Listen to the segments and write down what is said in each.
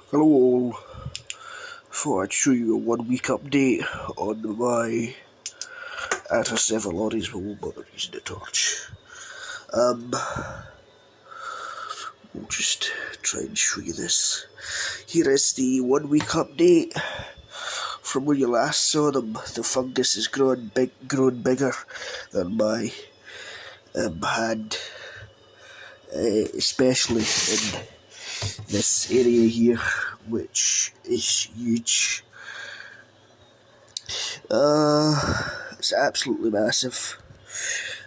Hello all, thought I'd show you a 1 week update on my Atta 7 lorries, but won't bother using the torch. We'll just try and show you this. Here is the 1 week update from where you last saw them. The fungus has grown bigger than my hand, especially in this area here, which is huge. It's absolutely massive.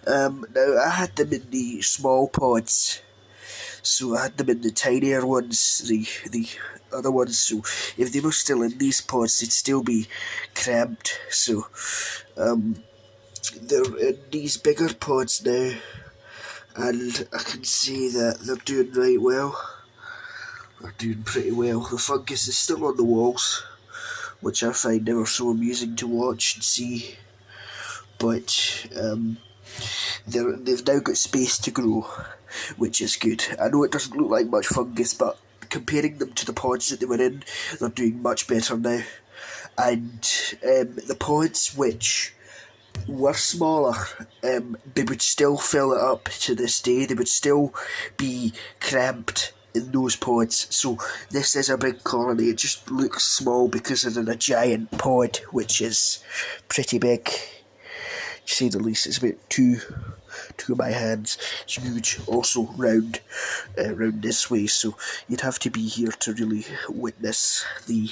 Now I had them in the small pods, so I had them in the tinier ones, the other ones. So if they were still in these pods, they'd still be cramped. So they're in these bigger pods now, and I can see that they're doing right well. They're doing pretty well. The fungus is still on the walls, which I find ever so amusing to watch and see. But they've now got space to grow, which is good. I know it doesn't look like much fungus, but comparing them to the pods that they were in, they're doing much better now. And the pods which were smaller, they would still fill it up to this day. They would still be cramped in those pods. So this is a big colony. It just looks small because it's in a giant pod, which is pretty big, to say the least. It's about two of my hands. It's huge. Also round this way, so you'd have to be here to really witness the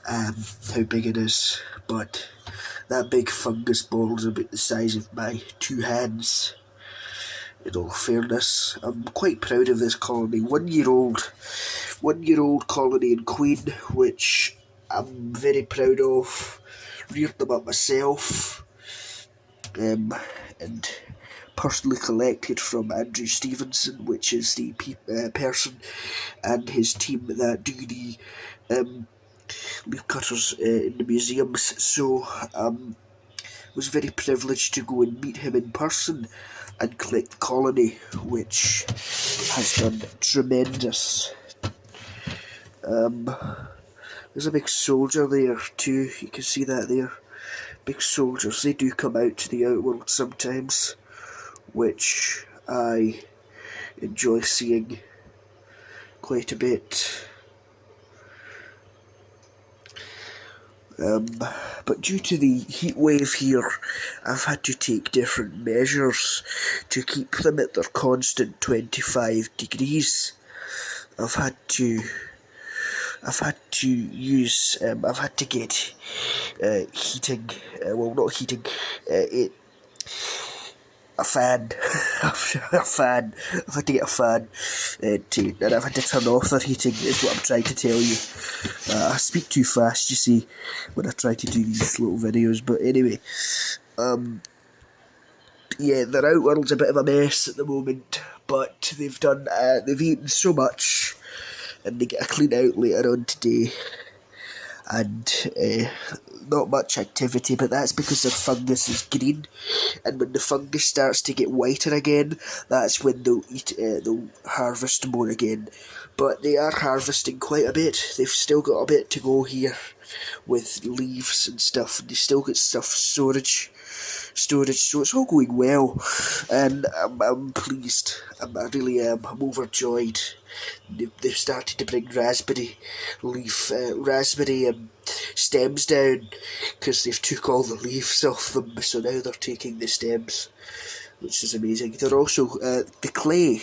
how big it is. But that big fungus ball is about the size of my two hands. In all fairness, I'm quite proud of this colony. 1 year old colony in Queen, which I'm very proud of. Reared them up myself, and personally collected from Andrew Stevenson, which is the person and his team that do the leaf cutters in the museums. So was very privileged to go and meet him in person and collect the colony, which has done tremendous. There's a big soldier there too, you can see that there. Big soldiers, they do come out to the outworld sometimes, which I enjoy seeing quite a bit. But due to the heat wave here, I've had to take different measures to keep them at their constant 25 degrees. I've had to get heating, well, not heating, a fan. I've had to get a fan, and I've had to turn off their heating, is what I'm trying to tell you. I speak too fast, you see, when I try to do these little videos, but anyway, yeah, their outworld's a bit of a mess at the moment, but they've eaten so much, and they get a clean out later on today, and not much activity, but that's because their fungus is green, and when the fungus starts to get whiter again, that's when they'll harvest more again. But they are harvesting quite a bit. They've still got a bit to go here with leaves and stuff, and they still got stuff storage, so it's all going well, and I'm pleased. I really am. I'm overjoyed. They've started to bring raspberry stems down, because they've took all the leaves off them, so now they're taking the stems, which is amazing. They're also the clay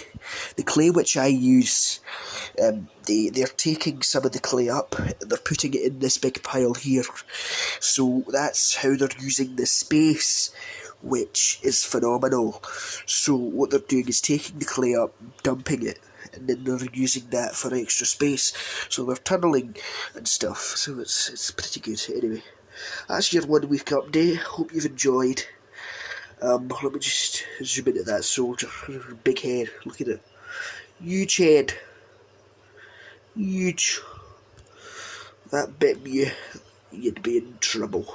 which I use. They're taking some of the clay up, and they're putting it in this big pile here. So that's how they're using the space, which is phenomenal. So what they're doing is taking the clay up, dumping it, and then they're using that for extra space. So they're tunnelling and stuff. So it's pretty good. Anyway, that's your 1 week update. Hope you've enjoyed. Let me just zoom into that soldier. Big head. Look at it. Huge head. Huge. That bit me, you'd be in trouble.